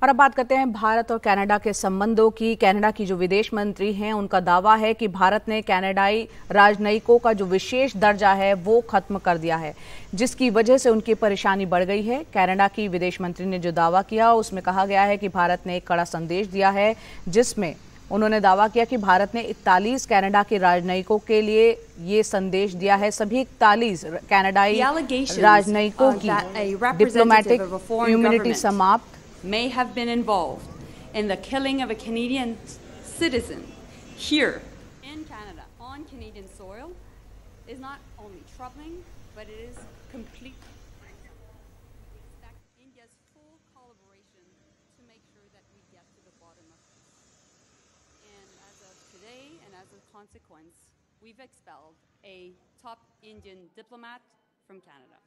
और अब बात करते हैं भारत और कनाडा के संबंधों की। कनाडा की जो विदेश मंत्री हैं उनका दावा है कि भारत ने कनाडाई राजनयिकों का जो विशेष दर्जा है वो खत्म कर दिया है, जिसकी वजह से उनकी परेशानी बढ़ गई है। कनाडा की विदेश मंत्री ने जो दावा किया उसमें कहा गया है कि भारत ने एक कड़ा संदेश दिया है, जिसमें उन्होंने दावा किया कि भारत ने 41 कनाडा के राजनयिकों के लिए ये संदेश दिया है। सभी 41 कनाडाई राजनयिकों की डिप्लोमेटिक इम्यूनिटी समाप्त may have been involved in the killing of a Canadian citizen here in Canada on Canadian soil is not only troubling, but it is complete. We expect India's full collaboration to make sure that we get to the bottom of this. And as of today, and as a consequence, we've expelled a top Indian diplomat from Canada.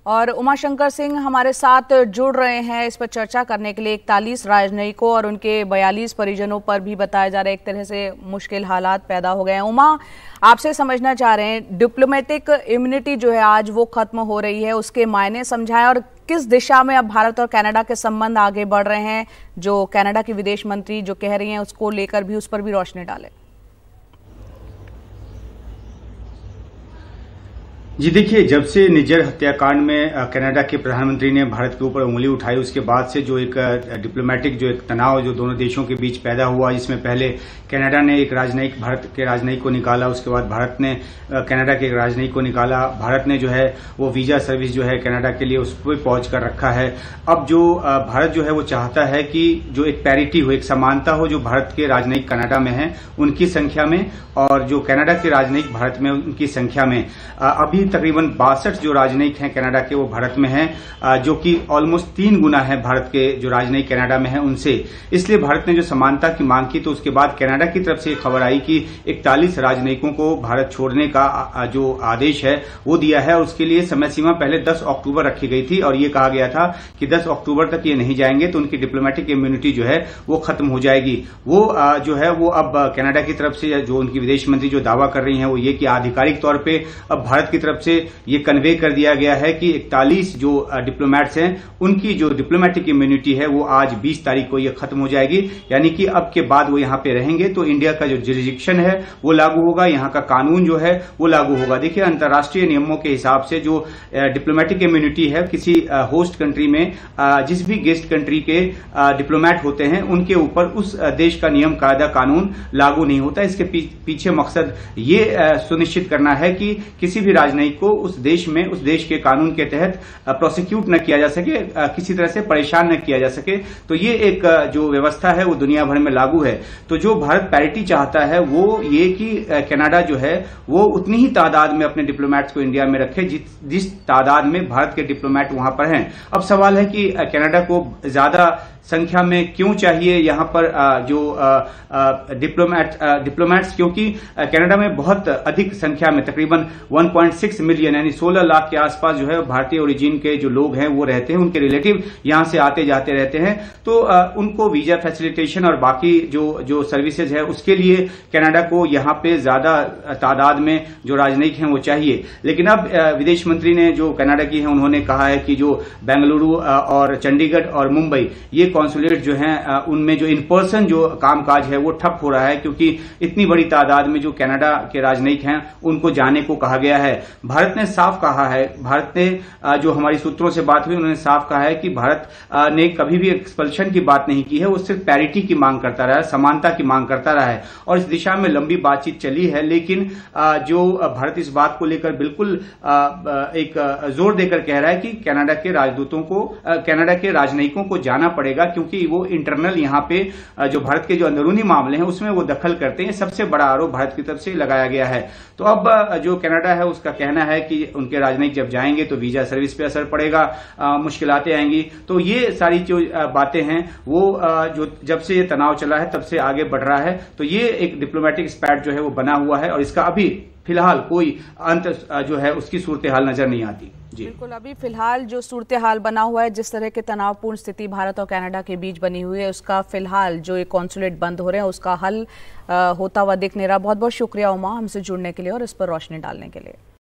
और उमाशंकर सिंह हमारे साथ जुड़ रहे हैं इस पर चर्चा करने के लिए। 41 राजनयिकों और उनके 42 परिजनों पर भी बताया जा रहा है एक तरह से मुश्किल हालात पैदा हो गए हैं। उमा, आपसे समझना चाह रहे हैं, डिप्लोमेटिक इम्यूनिटी जो है आज वो खत्म हो रही है, उसके मायने समझाएं और किस दिशा में अब भारत और कनाडा के संबंध आगे बढ़ रहे हैं। जो कनाडा की विदेश मंत्री जो कह रही हैं उसको लेकर भी, उस पर भी रोशनी डालें। जी देखिए, जब से निज्जर हत्याकांड में कनाडा के प्रधानमंत्री ने भारत के ऊपर उंगली उठाई, उसके बाद से जो एक डिप्लोमेटिक जो एक तनाव जो दोनों देशों के बीच पैदा हुआ, जिसमें पहले कनाडा ने एक राजनयिक भारत के राजनयिक को निकाला, उसके बाद भारत ने कनाडा के एक राजनयिक को निकाला। भारत ने जो है वो वीजा सर्विस जो है कनाडा के लिए उस पर पहुंच कर रखा है। अब जो भारत जो है वो चाहता है कि जो एक पैरिटी हो, एक समानता हो, जो भारत के राजनयिक कनाडा में है उनकी संख्या में और जो कनाडा के राजनयिक भारत में उनकी संख्या में। अभी तकरीबन 62 जो राजनयिक हैं कनाडा के वो भारत में हैं, जो कि ऑलमोस्ट 3 गुना है भारत के जो राजनयिक कनाडा में हैं उनसे। इसलिए भारत ने जो समानता की मांग की, तो उसके बाद कनाडा की तरफ से खबर आई कि 41 राजनयिकों को भारत छोड़ने का जो आदेश है वो दिया है। उसके लिए समय सीमा पहले 10 अक्टूबर रखी गई थी और ये कहा गया था कि 10 अक्टूबर तक ये नहीं जाएंगे तो उनकी डिप्लोमेटिक इम्यूनिटी जो है वो खत्म हो जाएगी। वो जो है वो अब कनाडा की तरफ से जो उनकी विदेश मंत्री जो दावा कर रही हैं वो ये कि आधिकारिक तौर पे अब भारत की तरफ से ये कन्वे कर दिया गया है कि 41 जो डिप्लोमेट्स हैं उनकी जो डिप्लोमेटिक इम्यूनिटी है वो आज 20 तारीख को ये खत्म हो जाएगी। यानी कि अब के बाद वो यहाँ पे रहेंगे तो इंडिया का जो जुरिडिक्शन है वो लागू होगा, यहाँ का कानून जो है वो लागू होगा। देखिए, अंतर्राष्ट्रीय नियमों के हिसाब से जो डिप्लोमेटिक इम्यूनिटी है किसी होस्ट कंट्री में जिस भी गेस्ट कंट्री के डिप्लोमेट होते हैं उनके ऊपर उस देश का नियम कायदा कानून लागू नहीं होता। इसके पीछे मकसद ये सुनिश्चित करना है कि किसी भी राजनयिक को उस देश में उस देश के कानून के तहत प्रोसिक्यूट न किया जा सके, किसी तरह से परेशान न किया जा सके। तो ये एक जो व्यवस्था है वो दुनिया भर में लागू है। तो जो भारत पैरिटी चाहता है वो ये कि कनाडा जो है वो उतनी ही तादाद में अपने डिप्लोमेट्स को इंडिया में रखे जिस तादाद में भारत के डिप्लोमेट वहां पर हैं। अब सवाल है कि कनाडा को ज्यादा संख्या में क्यों चाहिए यहाँ पर जो डिप्लोमेट्स, क्योंकि कनाडा में बहुत अधिक संख्या में तकरीबन 1.6 मिलियन यानी 16 लाख के आसपास जो है भारतीय ओरिजिन के जो लोग हैं वो रहते हैं, उनके रिलेटिव यहाँ से आते जाते रहते हैं। तो उनको वीजा फैसिलिटेशन और बाकी जो सर्विसेज है उसके लिए कनाडा को यहाँ पे ज्यादा तादाद में जो राजनयिक हैं वो चाहिए। लेकिन अब विदेश मंत्री ने जो कनाडा की है उन्होंने कहा है कि जो बेंगलुरु और चंडीगढ़ और मुंबई ये कॉन्सुलेट जो हैं उनमें जो इन पर्सन जो कामकाज है वो ठप हो रहा है, क्योंकि इतनी बड़ी तादाद में जो कनाडा के राजनयिक हैं उनको जाने को कहा गया है। भारत ने साफ कहा है, भारत ने जो हमारी सूत्रों से बात हुई उन्होंने साफ कहा है कि भारत ने कभी भी एक्सपल्शन की बात नहीं की है, वो सिर्फ पैरिटी की मांग करता रहा है, समानता की मांग करता रहा है और इस दिशा में लंबी बातचीत चली है। लेकिन जो भारत इस बात को लेकर बिल्कुल एक जोर देकर कह रहा है कि कनाडा के राजदूतों को, कनाडा के राजनयिकों को जाना पड़ेगा, क्योंकि वो इंटरनल यहाँ पे जो भारत के जो अंदरूनी मामले हैं उसमें वो दखल करते हैं। सबसे बड़ा आरोप भारत की तरफ से लगाया गया है। तो अब जो कनाडा है उसका कहना है कि उनके राजनयिक जब जाएंगे तो वीजा सर्विस पे असर पड़ेगा, मुश्किलातें आएंगी। तो ये सारी जो बातें हैं वो जो जब से ये तनाव चला है तब से आगे बढ़ रहा है। तो ये एक डिप्लोमेटिक स्पैट जो है वो बना हुआ है और इसका अभी फिलहाल कोई अंत जो है उसकी सूरत हाल नजर नहीं आती। जी बिल्कुल, अभी फिलहाल जो सूरत हाल बना हुआ है, जिस तरह के तनावपूर्ण स्थिति भारत और कनाडा के बीच बनी हुई है, उसका फिलहाल जो ये कॉन्सुलेट बंद हो रहे हैं उसका हल होता हुआ दिख नहीं रहा। बहुत बहुत शुक्रिया उमा हमसे जुड़ने के लिए और इस पर रोशनी डालने के लिए।